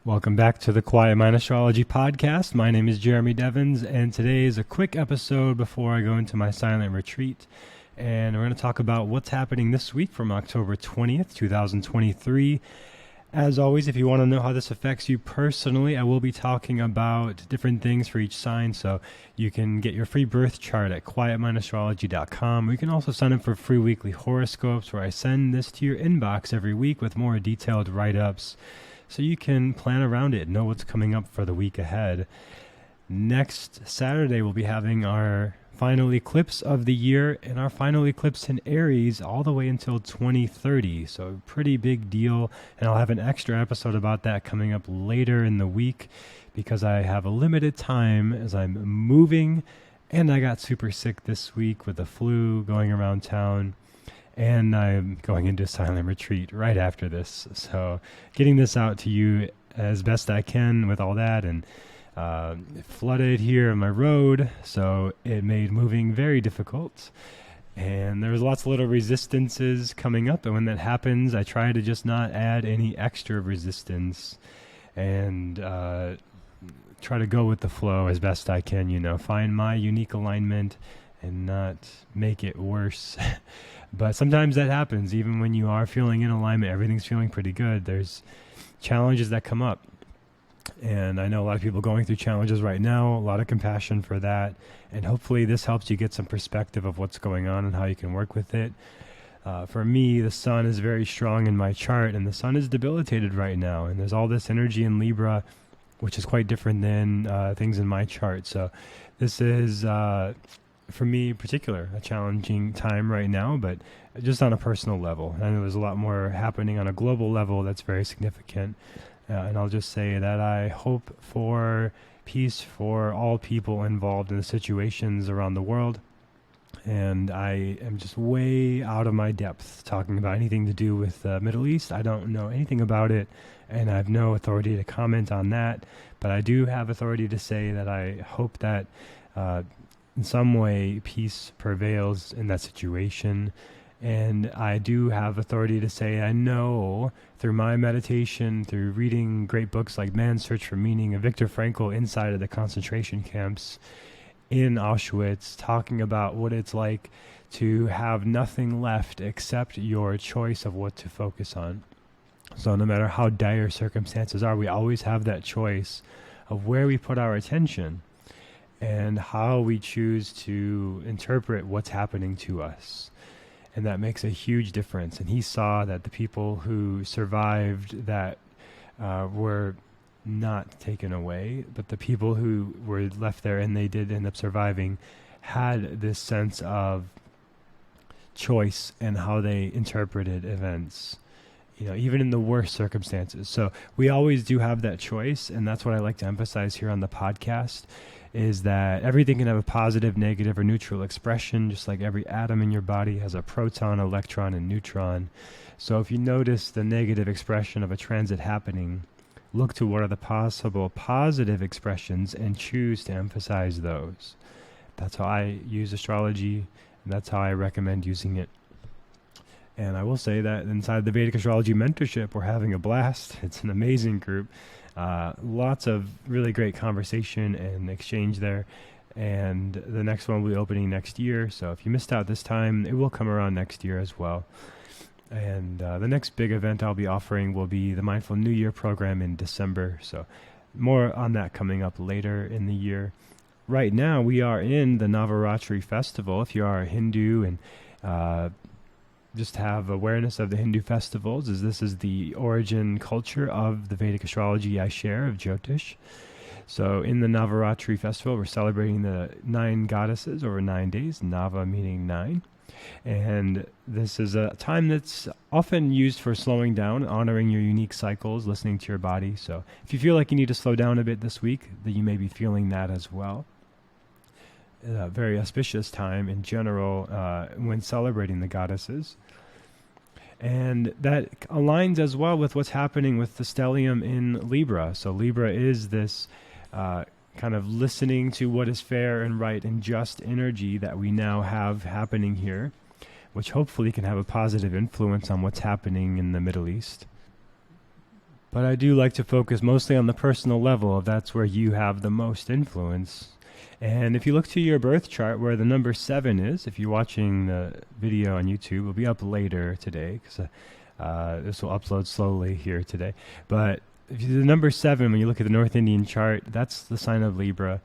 Welcome back to the Quiet Mind Astrology Podcast. My name is Jeremy Devins, and today is a quick episode before I go into my silent retreat. And we're going to talk about what's happening this week from October 20th, 2023. As always, if you want to know how this affects you personally, I will be talking about different things for each sign. So you can get your free birth chart at quietmindastrology.com. You can also sign up for free weekly horoscopes where I send this to your inbox every week with more detailed write-ups, so you can plan around it, know what's coming up for the week ahead. Next Saturday, we'll be having our final eclipse of the year, and our final eclipse in Aries all the way until 2030. So pretty big deal, and I'll have an extra episode about that coming up later in the week because I have a limited time as I'm moving, and I got super sick this week with the flu going around town. And I'm going into silent retreat right after this. So getting this out to you as best I can with all that. And it flooded here on my road, so it made moving very difficult. And there was lots of little resistances coming up. And when that happens, I try to just not add any extra resistance and try to go with the flow as best I can, find my unique alignment and not make it worse. But sometimes that happens, even when you are feeling in alignment, everything's feeling pretty good. There's challenges that come up. And I know a lot of people going through challenges right now, a lot of compassion for that. And hopefully this helps you get some perspective of what's going on and how you can work with it. For me, the sun is very strong in my chart, and the sun is debilitated right now. And there's all this energy in Libra, which is quite different than things in my chart. So this is for me in particular, a challenging time right now, but just on a personal level. I know there's a lot more happening on a global level that's very significant. And I'll just say that I hope for peace for all people involved in the situations around the world. And I am just way out of my depth talking about anything to do with the Middle East. I don't know anything about it, and I have no authority to comment on that. But I do have authority to say that I hope that in some way, peace prevails in that situation. And I do have authority to say I know through my meditation, through reading great books like Man's Search for Meaning and Viktor Frankl inside of the concentration camps in Auschwitz, talking about what it's like to have nothing left except your choice of what to focus on. So no matter how dire circumstances are, we always have that choice of where we put our attention and how we choose to interpret what's happening to us. And that makes a huge difference. And he saw that the people who survived that were not taken away, but the people who were left there and they did end up surviving had this sense of choice and how they interpreted events, even in the worst circumstances. So we always do have that choice. And that's what I like to emphasize here on the podcast, is that everything can have a positive, negative, or neutral expression, just like every atom in your body has a proton, electron, and neutron. So if you notice the negative expression of a transit happening, look to what are the possible positive expressions and choose to emphasize those. That's how I use astrology, and that's how I recommend using it. And I will say that inside the Vedic Astrology Mentorship, we're having a blast. It's an amazing group. Lots of really great conversation and exchange there. And the next one will be opening next year. So if you missed out this time, it will come around next year as well. And the next big event I'll be offering will be the Mindful New Year program in December. So more on that coming up later in the year. Right now, we are in the Navaratri festival. If you are a Hindu and just have awareness of the Hindu festivals, as this is the origin culture of the Vedic astrology I share of Jyotish. So in the Navaratri festival, we're celebrating the 9 goddesses over 9 days, Nava meaning 9. And this is a time that's often used for slowing down, honoring your unique cycles, listening to your body. So if you feel like you need to slow down a bit this week, that you may be feeling that as well. A very auspicious time in general when celebrating the goddesses. And that aligns as well with what's happening with the stellium in Libra. So Libra is this kind of listening to what is fair and right and just energy that we now have happening here, which hopefully can have a positive influence on what's happening in the Middle East. But I do like to focus mostly on the personal level, if that's where you have the most influence. And if you look to your birth chart where the number 7 is, if you're watching the video on YouTube, it'll be up later today because this will upload slowly here today. But if you, the number 7, when you look at the North Indian chart, that's the sign of Libra.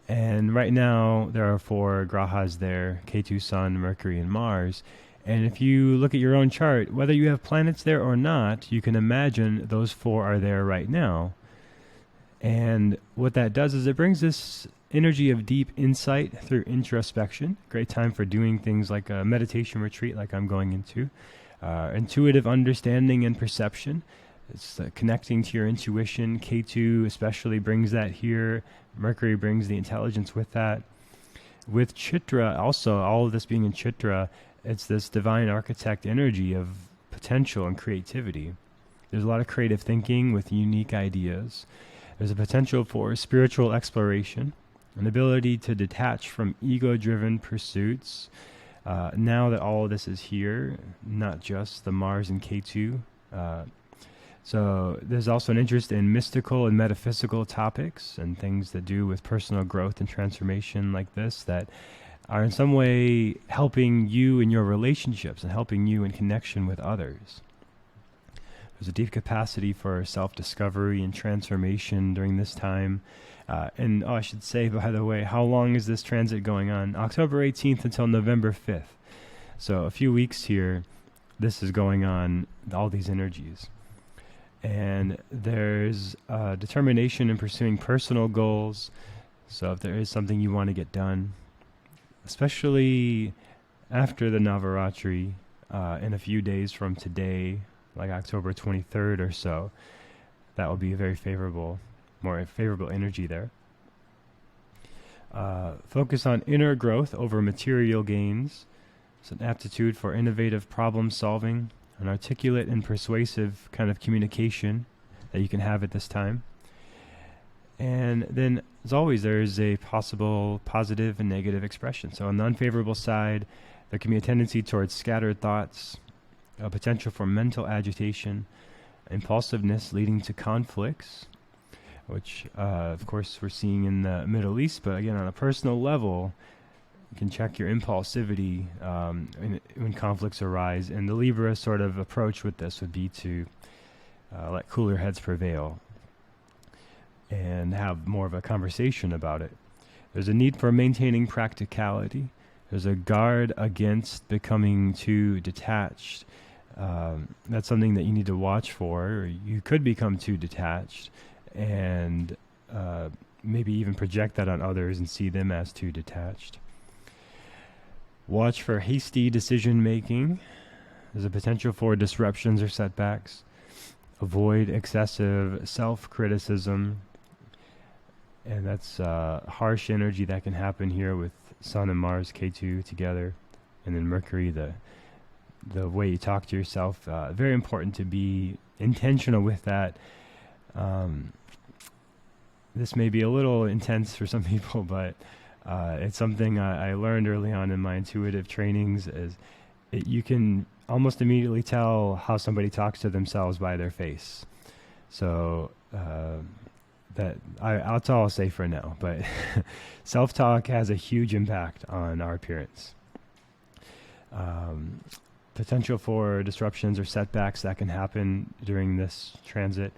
And right now there are 4 grahas there, Ketu, Sun, Mercury, and Mars. And if you look at your own chart, whether you have planets there or not, you can imagine those 4 are there right now. And what that does is it brings this energy of deep insight through introspection. Great time for doing things like a meditation retreat like I'm going into. Intuitive understanding and perception. It's connecting to your intuition. Ketu especially brings that here. Mercury brings the intelligence with that. With Chitra also, all of this being in Chitra, it's this divine architect energy of potential and creativity. There's a lot of creative thinking with unique ideas. There's a potential for spiritual exploration, an ability to detach from ego-driven pursuits. Now that all of this is here, not just the Mars and Ketu. So there's also an interest in mystical and metaphysical topics and things that do with personal growth and transformation like this that are in some way helping you in your relationships and helping you in connection with others. There's a deep capacity for self-discovery and transformation during this time. I should say, by the way, how long is this transit going on? October 18th until November 5th. So a few weeks here, this is going on, all these energies. And there's determination in pursuing personal goals. So if there is something you want to get done, especially after the Navaratri, in a few days from today, like October 23rd or so, that will be a very favorable, more favorable energy there. Focus on inner growth over material gains. It's an aptitude for innovative problem solving, an articulate and persuasive kind of communication that you can have at this time. And then, as always, there is a possible positive and negative expression. So on the unfavorable side, there can be a tendency towards scattered thoughts, a potential for mental agitation, impulsiveness leading to conflicts, which, of course, we're seeing in the Middle East. But again, on a personal level, you can check your impulsivity when conflicts arise. And the Libra sort of approach with this would be to let cooler heads prevail and have more of a conversation about it. There's a need for maintaining practicality. There's a guard against becoming too detached. That's something that you need to watch for. Or you could become too detached and maybe even project that on others and see them as too detached. Watch for hasty decision making. There's a potential for disruptions or setbacks. Avoid excessive self-criticism. And that's harsh energy that can happen here with Sun and Mars, Ketu together. And then Mercury, the way you talk to yourself. Very important to be intentional with that. This may be a little intense for some people, but it's something I learned early on in my intuitive trainings. You can almost immediately tell how somebody talks to themselves by their face. So that's all I'll say for now. But self-talk has a huge impact on our appearance. Potential for disruptions or setbacks that can happen during this transit.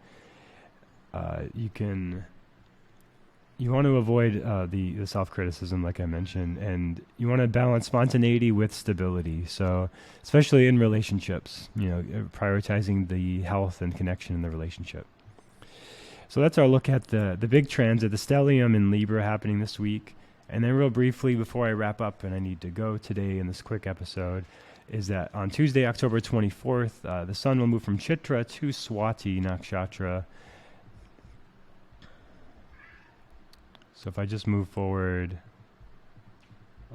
You want to avoid the self-criticism, like I mentioned, and you want to balance spontaneity with stability. So, especially in relationships, prioritizing the health and connection in the relationship. So that's our look at the big transit, the Stellium in Libra happening this week. And then real briefly, before I wrap up, and I need to go today in this quick episode, is that on Tuesday, October 24th, the sun will move from Chitra to Swati Nakshatra. So if I just move forward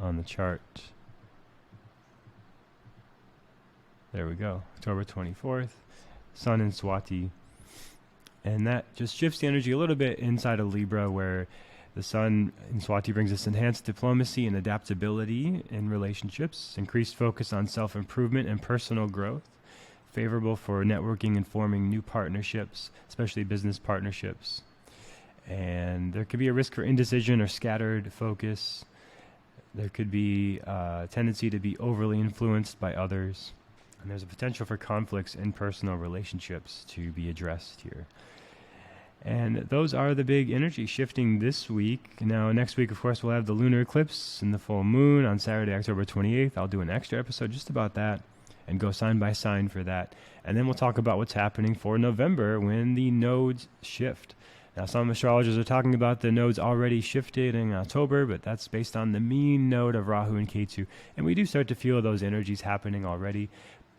on the chart, there we go, October 24th, sun in Swati. And that just shifts the energy a little bit inside of Libra, where the sun in Swati brings us enhanced diplomacy and adaptability in relationships, increased focus on self-improvement and personal growth, favorable for networking and forming new partnerships, especially business partnerships. And there could be a risk for indecision or scattered focus. There could be a tendency to be overly influenced by others. And there's a potential for conflicts in personal relationships to be addressed here. And those are the big energy shifting this week. Now, next week, of course, we'll have the lunar eclipse and the full moon on Saturday, October 28th. I'll do an extra episode just about that and go sign by sign for that. And then we'll talk about what's happening for November when the nodes shift. Now, some astrologers are talking about the nodes already shifted in October, but that's based on the mean node of Rahu and Ketu. And we do start to feel those energies happening already,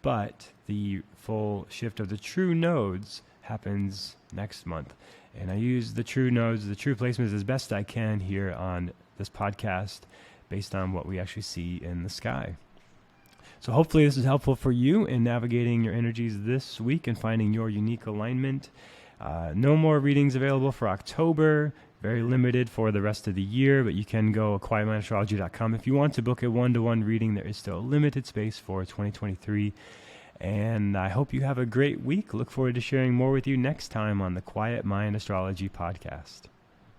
but the full shift of the true nodes happens next month. And I use the true nodes, the true placements as best I can here on this podcast based on what we actually see in the sky. So hopefully this is helpful for you in navigating your energies this week and finding your unique alignment. No more readings available for October, very limited for the rest of the year, but you can go quietmindastrology.com. If you want to book a one-to-one reading, there is still a limited space for 2023. And I hope you have a great week. Look forward to sharing more with you next time on the Quiet Mind Astrology Podcast.